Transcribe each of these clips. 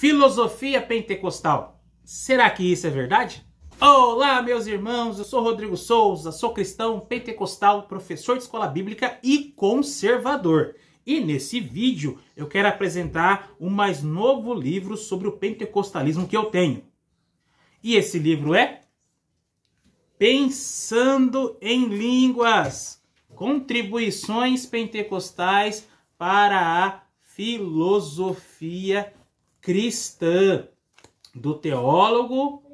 Filosofia pentecostal. Será que isso é verdade? Olá, meus irmãos, eu sou Rodrigo Souza, sou cristão pentecostal, professor de escola bíblica e conservador. E nesse vídeo eu quero apresentar o mais novo livro sobre o pentecostalismo que eu tenho. E esse livro é Pensando em Línguas, Contribuições Pentecostais para a Filosofia Cristã, do teólogo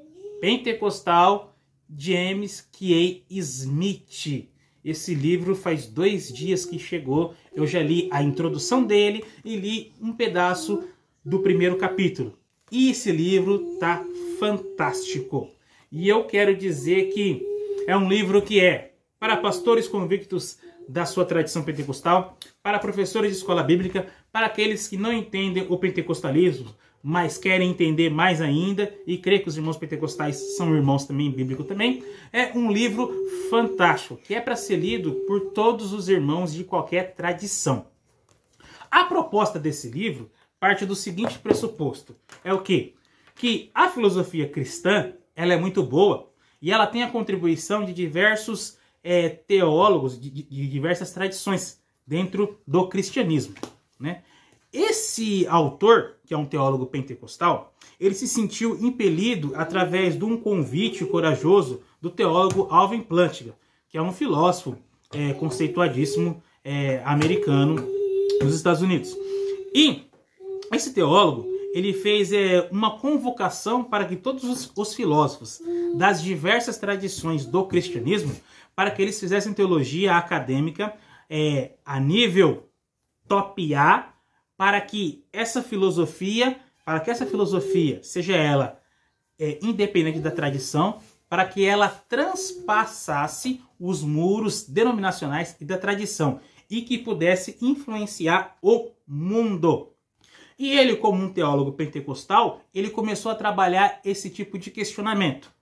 pentecostal James K. Smith. Esse livro faz 2 dias que chegou, eu já li a introdução dele e li um pedaço do primeiro capítulo. E esse livro tá fantástico. E eu quero dizer que é um livro que é para pastores convictos da sua tradição pentecostal, para professores de escola bíblica, para aqueles que não entendem o pentecostalismo, mas querem entender mais ainda e crer que os irmãos pentecostais são irmãos também, bíblico também. É um livro fantástico, que é para ser lido por todos os irmãos de qualquer tradição. A proposta desse livro parte do seguinte pressuposto. É o quê? Que a filosofia cristã, ela é muito boa e ela tem a contribuição de diversos teólogos de diversas tradições dentro do cristianismo, né? Esse autor, que é um teólogo pentecostal, ele se sentiu impelido através de um convite corajoso do teólogo Alvin Plantinga, que é um filósofo conceituadíssimo americano nos Estados Unidos. E esse teólogo, ele fez uma convocação para que todos os filósofos das diversas tradições do cristianismo, para que eles fizessem teologia acadêmica a nível top A, para que essa filosofia seja ela independente da tradição, para que ela transpassasse os muros denominacionais e da tradição e que pudesse influenciar o mundo. E ele, como um teólogo pentecostal, ele começou a trabalhar esse tipo de questionamento.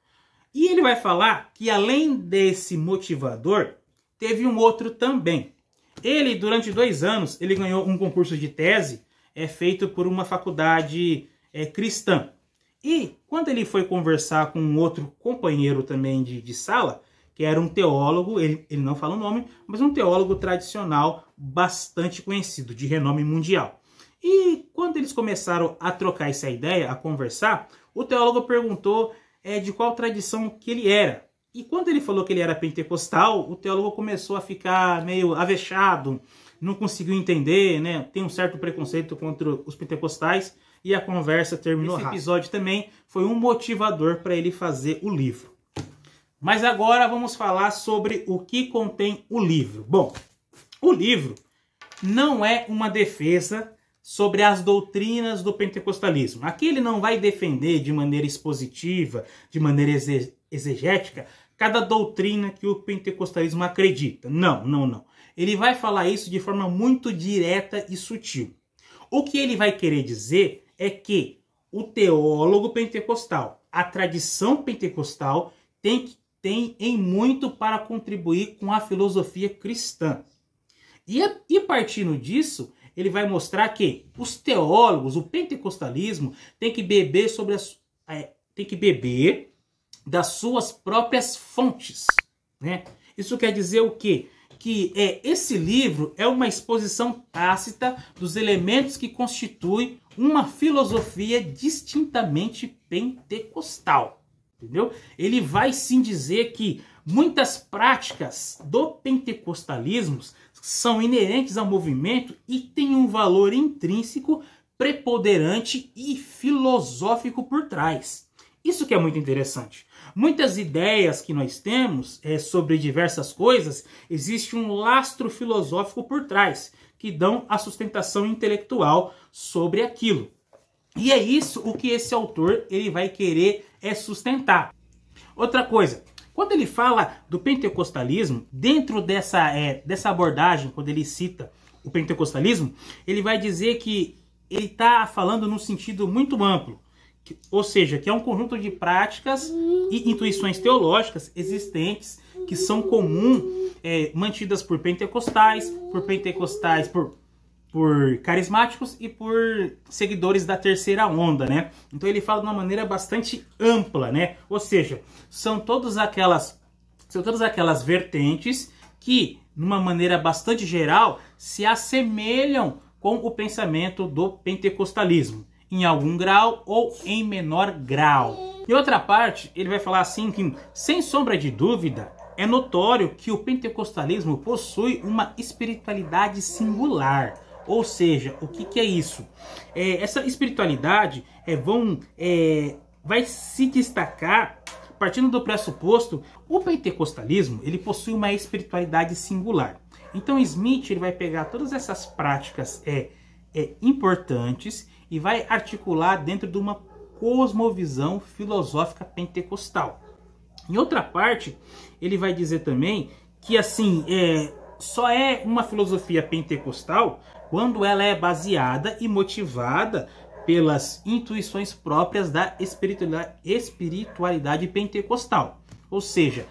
E ele vai falar que além desse motivador, teve um outro também. Ele, durante 2 anos, ele ganhou um concurso de tese feito por uma faculdade cristã. E quando ele foi conversar com um outro companheiro também de sala, que era um teólogo, ele não fala o nome, mas um teólogo tradicional bastante conhecido, de renome mundial. E quando eles começaram a trocar essa ideia, a conversar, o teólogo perguntou de qual tradição que ele era. E quando ele falou que ele era pentecostal, o teólogo começou a ficar meio avexado, não conseguiu entender, né? Tem um certo preconceito contra os pentecostais e a conversa terminou rápido. Esse episódio também foi um motivador para ele fazer o livro. Mas agora vamos falar sobre o que contém o livro. Bom, o livro não é uma defesa sobre as doutrinas do pentecostalismo. Aqui ele não vai defender de maneira expositiva, de maneira exegética, cada doutrina que o pentecostalismo acredita. Não. Ele vai falar isso de forma muito direta e sutil. O que ele vai querer dizer é que o teólogo pentecostal, a tradição pentecostal, tem em muito para contribuir com a filosofia cristã. E partindo disso, ele vai mostrar que os teólogos, o pentecostalismo, tem que beber das suas próprias fontes, né? Isso quer dizer o quê? Que esse livro é uma exposição tácita dos elementos que constituem uma filosofia distintamente pentecostal, entendeu? Ele vai sim dizer que muitas práticas do pentecostalismo são inerentes ao movimento e têm um valor intrínseco, preponderante e filosófico por trás. Isso que é muito interessante. Muitas ideias que nós temos sobre diversas coisas, existe um lastro filosófico por trás, que dão a sustentação intelectual sobre aquilo. E é isso o que esse autor ele vai querer sustentar. Outra coisa, quando ele fala do pentecostalismo, dentro dessa abordagem, quando ele cita o pentecostalismo, ele vai dizer que ele está falando num sentido muito amplo. Ou seja, que é um conjunto de práticas e intuições teológicas existentes que são comuns, mantidas por pentecostais, por por carismáticos e por seguidores da terceira onda, né? Então ele fala de uma maneira bastante ampla, né? Ou seja, são todas aquelas vertentes que, numa maneira bastante geral, se assemelham com o pensamento do pentecostalismo, em algum grau ou em menor grau. Em outra parte, ele vai falar assim que, sem sombra de dúvida, é notório que o pentecostalismo possui uma espiritualidade singular. Ou seja, o que é isso? Essa espiritualidade vai se destacar partindo do pressuposto, o pentecostalismo ele possui uma espiritualidade singular. Então Smith ele vai pegar todas essas práticas importantes e vai articular dentro de uma cosmovisão filosófica pentecostal. Em outra parte, ele vai dizer também que assim só é uma filosofia pentecostal quando ela é baseada e motivada pelas intuições próprias da espiritualidade pentecostal. Ou seja,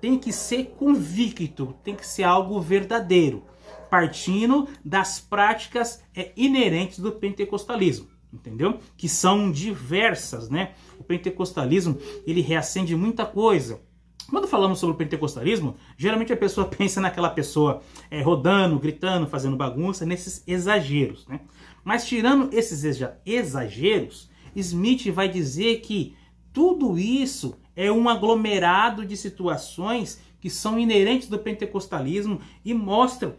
tem que ser convicto, tem que ser algo verdadeiro, partindo das práticas inerentes do pentecostalismo, entendeu? Que são diversas, né? O pentecostalismo, ele reacende muita coisa. Quando falamos sobre o pentecostalismo, geralmente a pessoa pensa naquela pessoa rodando, gritando, fazendo bagunça, nesses exageros, né? Mas tirando esses exageros, Smith vai dizer que tudo isso é um aglomerado de situações que são inerentes do pentecostalismo e mostram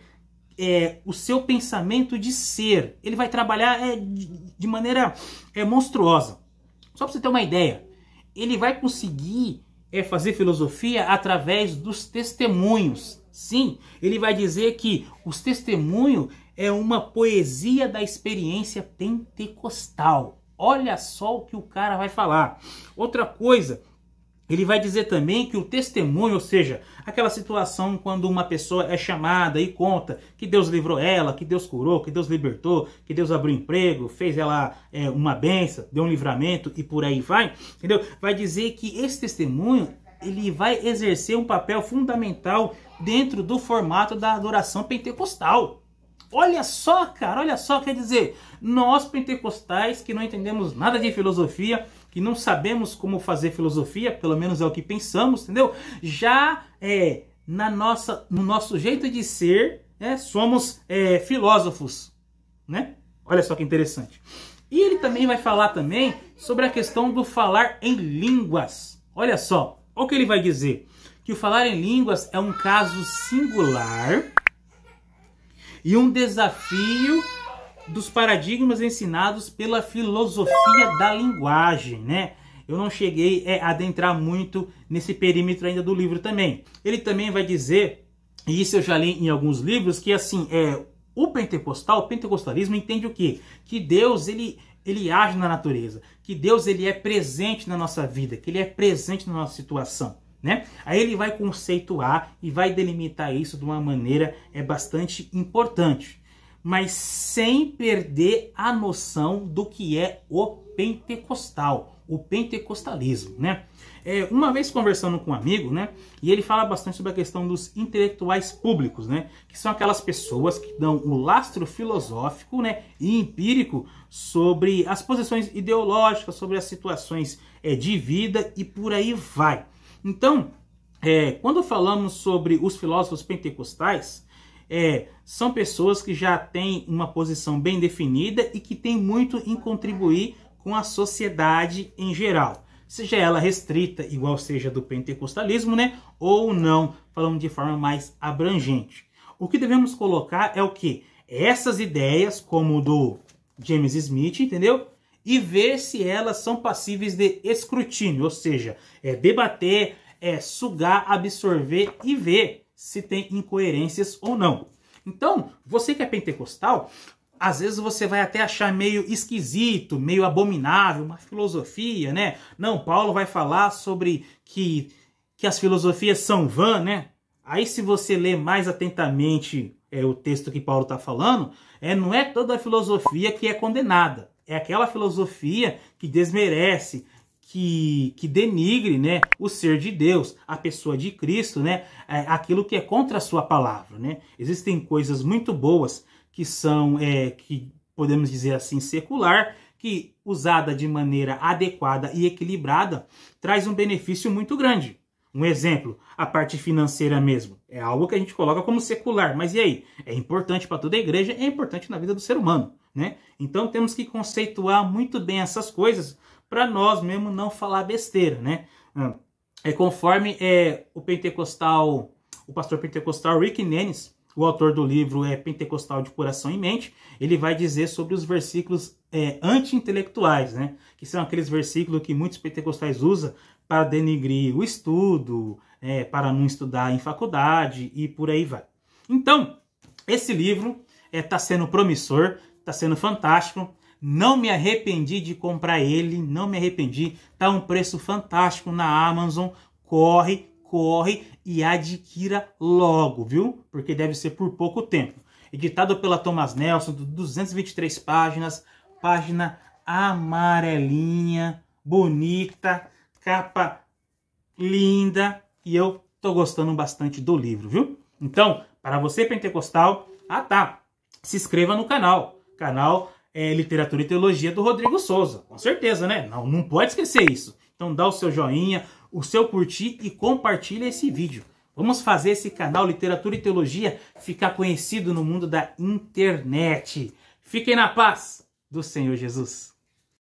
o seu pensamento de ser. Ele vai trabalhar de maneira monstruosa. Só para você ter uma ideia, ele vai conseguir fazer filosofia através dos testemunhos. Sim, ele vai dizer que os testemunhos é uma poesia da experiência pentecostal. Olha só o que o cara vai falar. Outra coisa, ele vai dizer também que o testemunho, ou seja, aquela situação quando uma pessoa é chamada e conta que Deus livrou ela, que Deus curou, que Deus libertou, que Deus abriu emprego, fez ela uma bênção, deu um livramento e por aí vai, entendeu? Vai dizer que esse testemunho ele vai exercer um papel fundamental dentro do formato da adoração pentecostal. Olha só, cara, olha só, quer dizer, nós pentecostais que não entendemos nada de filosofia, que não sabemos como fazer filosofia, pelo menos é o que pensamos, entendeu? Já no nosso jeito de ser, somos filósofos, né? Olha só que interessante. E ele também vai falar também sobre a questão do falar em línguas. Olha só, olha o que ele vai dizer, que o falar em línguas é um caso singular e um desafio dos paradigmas ensinados pela filosofia da linguagem, né? Eu não cheguei a adentrar muito nesse perímetro ainda do livro também. Ele também vai dizer, e isso eu já li em alguns livros, que assim, o pentecostalismo entende o quê? Que Deus, ele age na natureza, que Deus ele é presente na nossa vida, que ele é presente na nossa situação. Né? Aí ele vai conceituar e vai delimitar isso de uma maneira bastante importante, mas sem perder a noção do que é o pentecostal, o pentecostalismo, né? Uma vez conversando com um amigo, né, e ele fala bastante sobre a questão dos intelectuais públicos, né, que são aquelas pessoas que dão o lastro filosófico, né, e empírico sobre as posições ideológicas, sobre as situações de vida e por aí vai. Então, quando falamos sobre os filósofos pentecostais, são pessoas que já têm uma posição bem definida e que têm muito em contribuir com a sociedade em geral. Seja ela restrita, igual seja do pentecostalismo, né? Ou não, falando de forma mais abrangente. O que devemos colocar é o quê? Essas ideias, como do James Smith, entendeu? E ver se elas são passíveis de escrutínio, ou seja, debater, sugar, absorver e ver se tem incoerências ou não. Então, você que é pentecostal, às vezes você vai até achar meio esquisito, meio abominável, uma filosofia, né? Não, Paulo vai falar sobre que as filosofias são vãs, né? Aí se você ler mais atentamente o texto que Paulo está falando, não é toda a filosofia que é condenada. É aquela filosofia que desmerece, que denigre, né, o ser de Deus, a pessoa de Cristo, né, aquilo que é contra a sua palavra, né? Existem coisas muito boas que são, que podemos dizer assim, secular, que usada de maneira adequada e equilibrada, traz um benefício muito grande. Um exemplo, a parte financeira mesmo. É algo que a gente coloca como secular, mas e aí? É importante para toda a igreja, é importante na vida do ser humano, né? Então temos que conceituar muito bem essas coisas para nós mesmo não falar besteira, né? Conforme o pastor pentecostal Rick Nennis, o autor do livro Pentecostal de Coração e Mente, ele vai dizer sobre os versículos anti-intelectuais, né? Que são aqueles versículos que muitos pentecostais usam para denigrir o estudo, para não estudar em faculdade e por aí vai. Então, esse livro está sendo promissor, está sendo fantástico. Não me arrependi de comprar ele, não me arrependi. Está um preço fantástico na Amazon. Corre e adquira logo, viu? Porque deve ser por pouco tempo. Editado pela Thomas Nelson, 223 páginas, página amarelinha, bonita, capa linda, e eu tô gostando bastante do livro, viu? Então, para você pentecostal, se inscreva no canal. Canal Literatura e Teologia do Rodrigo Souza, com certeza, né? Não pode esquecer isso. Então dá o seu joinha, o seu curtir e compartilha esse vídeo. Vamos fazer esse canal Literatura e Teologia ficar conhecido no mundo da internet. Fiquem na paz do Senhor Jesus.